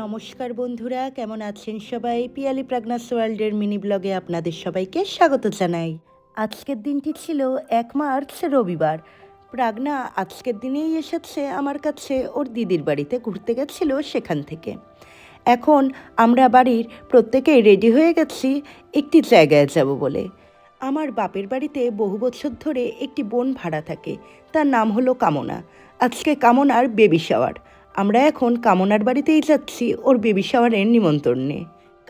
নমস্কার বন্ধুরা, কেমন আছেন সবাই? পিয়ালি প্রাগনাস ওয়ার্ল্ডের মিনি ব্লগে আপনাদের সবাইকে স্বাগত জানাই। আজকের দিনটি ছিল 1 মার্চ রবিবার। প্রাগনা আজকের দিনেই এসেছে আমার কাছে, ওর দিদির বাড়িতে ঘুরতে গেছিল সেখান থেকে। এখন আমরা বাড়ির প্রত্যেকেই রেডি হয়ে গেছি একটি জায়গায় যাব বলে। আমার বাপের বাড়িতে বহু বছর ধরে একটি বোন ভাড়া থাকে, তার নাম হলো কামনা। আজকে কামনার বেবি শাওয়ার। আমরা এখন কামনার বাড়িতেই যাচ্ছি ওর বেবি শাওয়ারের নিমন্ত্রণে।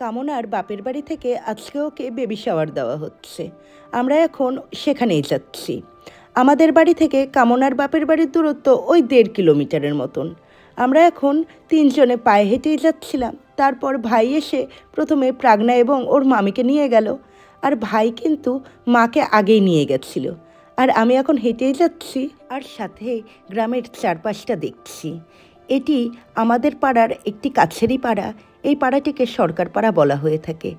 কামনার বাপের বাড়ি থেকে আজকে ওকে বেবি শাওয়ার দেওয়া হচ্ছে। আমরা এখন সেখানেই যাচ্ছি। আমাদের বাড়ি থেকে কামনার বাপের বাড়ির দূরত্ব ওই 1.5 কিলোমিটারের মতন। আমরা এখন 3 জনে পায়ে হেঁটেই যাচ্ছিলাম। তারপর ভাই এসে প্রথমে প্রাগনা এবং ওর মামিকে নিয়ে গেল, আর ভাই কিন্তু মাকে আগেই নিয়ে গেছিল। আর আমি এখন হেঁটেই যাচ্ছি, আর সাথে গ্রামের চারপাশটা দেখছি। এটি আমাদের পাড়ার একটি কাছেরই পাড়া। এই পাড়াটিকে সরকার পাড়া বলা হয়ে থাকে।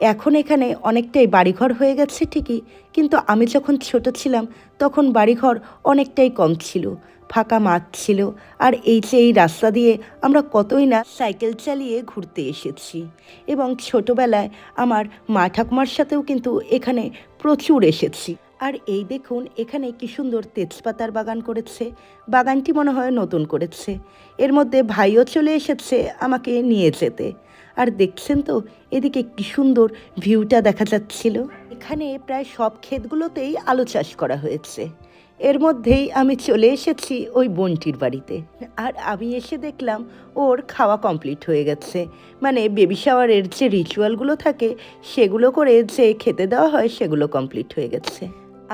এখন এখানে অনেকটাই বাড়িঘর হয়ে গেছে ঠিকই, কিন্তু আমি যখন ছোট ছিলাম তখন বাড়িঘর অনেকটাই কম ছিল, ফাঁকা মাঠ ছিল। আর এই যে এই রাস্তা দিয়ে আমরা কতই না সাইকেল চালিয়ে ঘুরতে এসেছি, এবং ছোটোবেলায় আমার মা ঠাকুমার সাথেও কিন্তু এখানে প্রচুর এসেছি। আর এই দেখুন, এখানে কি সুন্দর তেজপাতার বাগান করেছে। বাগানটি মনে হয় নতুন করেছে। এর মধ্যে ভাইও চলে এসেছে আমাকে নিয়ে যেতে। আর দেখছেন তো এদিকে কি সুন্দর ভিউটা দেখা যাচ্ছিল। এখানে প্রায় সব ক্ষেতগুলোতেই আলু চাষ করা হয়েছে। এর মধ্যেই আমি চলে এসেছি ওই বোনটির বাড়িতে। আর আমি এসে দেখলাম ওর খাওয়া কমপ্লিট হয়ে গেছে। মানে বেবি শাওয়ারের যে রিচুয়ালগুলো থাকে সেগুলো করে যে খেতে দেওয়া হয় সেগুলো কমপ্লিট হয়ে গেছে।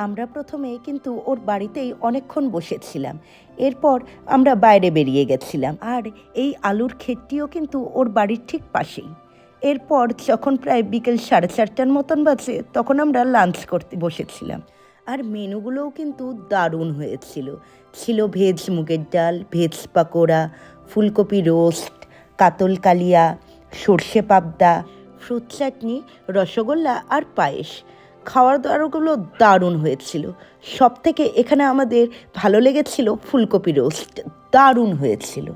আমরা প্রথমে কিন্তু ওর বাড়িতেই অনেকক্ষণ বসেছিলাম। এরপর আমরা বাইরে বেরিয়ে গেছিলাম। আর এই আলুর ক্ষেতটিও কিন্তু ওর বাড়ির ঠিক পাশেই। এরপর যখন প্রায় বিকেল 4:30টার মতন বাজে তখন আমরা লাঞ্চ করতে বসেছিলাম। আর মেনুগুলোও কিন্তু দারুণ হয়েছিল। ছিল ভেজ মুগের ডাল, ভেজ পাকোড়া, ফুলকপি রোস্ট, কাতল কালিয়া, সর্ষে পাবদা, ফ্রুট চাটনি, রসগোল্লা আর পায়েস। খাওয়ার দাওয়ারগুলো দারুণ হয়েছিল। সব থেকে এখানে আমাদের ভালো লেগেছিল ফুলকপি রোস্ট, দারুণ হয়েছিল।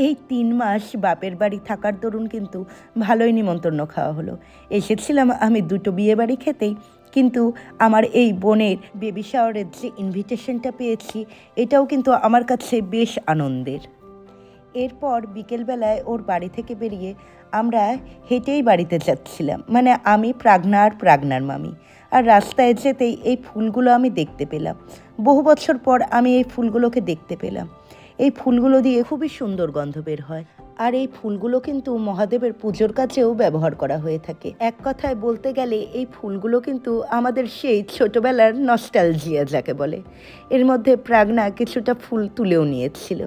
এই 3 মাস বাপের বাড়ি থাকার দরুন কিন্তু ভালোই নিমন্ত্রণ খাওয়া হলো। এসেছিলাম আমি 2টো বিয়ে বাড়ি খেতেই, কিন্তু আমার এই বোনের বেবি শাওয়ারের যে ইনভিটেশনটা পেয়েছি এটাও কিন্তু আমার কাছে বেশ আনন্দের। এরপর বিকেলবেলায় ওর বাড়ি থেকে বেরিয়ে আমরা হেঁটেই বাড়িতে যাচ্ছিলাম, মানে আমি, প্রাগনা আর প্রাগনার মামি। আর রাস্তায় যেতেই এই ফুলগুলো আমি দেখতে পেলাম। বহু বছর পর আমি এই ফুলগুলোকে দেখতে পেলাম। এই ফুলগুলো দিয়ে খুবই সুন্দর গন্ধ বের হয়। আর এই ফুলগুলো কিন্তু মহাদেবের পুজোর কাছেও ব্যবহার করা হয়ে থাকে। এক কথায় বলতে গেলে এই ফুলগুলো কিন্তু আমাদের সেই ছোটোবেলার নস্টালজিয়া যাকে বলে। এর মধ্যে প্রাগনা কিছুটা ফুল তুলেও নিয়েছিল।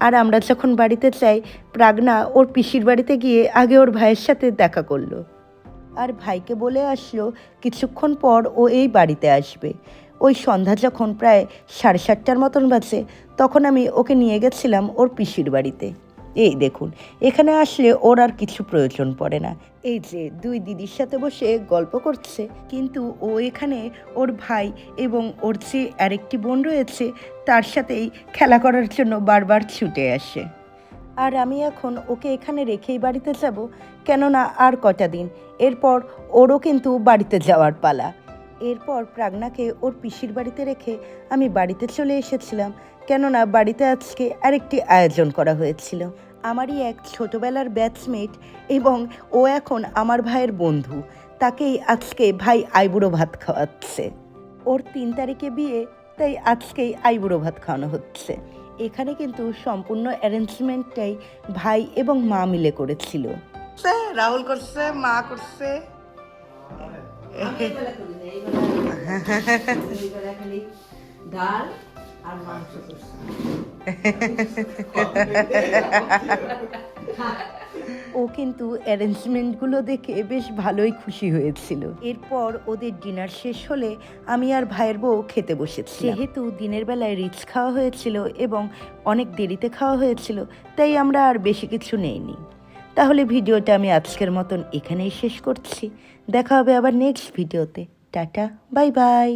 আর আমরা যখন বাড়িতে যাই, প্রাগনা ওর পিসির বাড়িতে গিয়ে আগে ওর ভাইয়ের সাথে দেখা করলো। আর ভাইকে বলে আসলো কিছুক্ষণ পর ও এই বাড়িতে আসবে। ওই সন্ধ্যা যখন প্রায় 7:30টার মতন বাজে তখন আমি ওকে নিয়ে গেছিলাম ওর পিসির বাড়িতে। এই দেখুন, এখানে আসলে ওর আর কিছু প্রয়োজন পড়ে না। এই যে 2 দিদির সাথে বসে গল্প করছে, কিন্তু ও এখানে ওর ভাই এবং ওর যে আরেকটি বোন রয়েছে তার সাথেই খেলা করার জন্য বারবার ছুটে আসে। আর আমি এখন ওকে এখানে রেখেই বাড়িতে যাব, কেননা আর কটা দিন এরপর ওরও কিন্তু বাড়িতে যাওয়ার পালা। এরপর প্রাগনাকে ওর পিসির বাড়িতে রেখে আমি বাড়িতে চলে এসেছিলাম, কেননা বাড়িতে আজকে আরেকটি আয়োজন করা হয়েছিল। আমারই এক ছোটোবেলার ব্যাচমেট এবং ও এখন আমার ভাইয়ের বন্ধু, তাকেই আজকে ভাই আইবুড়ো ভাত খাওয়াচ্ছে। ওর 3 তারিখে বিয়ে, তাই আজকেই আইবুড়ো ভাত খাওয়ানো হচ্ছে। এখানে কিন্তু সম্পূর্ণ অ্যারেঞ্জমেন্টটাই ভাই এবং মা মিলে করেছিল। রাহুল করছে, মা করছে। ডাল আর মাংস করছে। ও কিন্তু অ্যারেঞ্জমেন্টগুলো দেখে বেশ ভালোই খুশি হয়েছিল। এরপর ওদের ডিনার শেষ হলে আমি আর ভাইয়ের বউ খেতে বসেছি। যেহেতু দিনের বেলায় রিচ খাওয়া হয়েছিল এবং অনেক দেরিতে খাওয়া হয়েছিল, তাই আমরা আর বেশি কিছু নেইনি। তাহলে ভিডিওটা আমি আজকের মতন এখানেই শেষ করছি। দেখা হবে আবার নেক্সট ভিডিওতে। Tata, bye bye.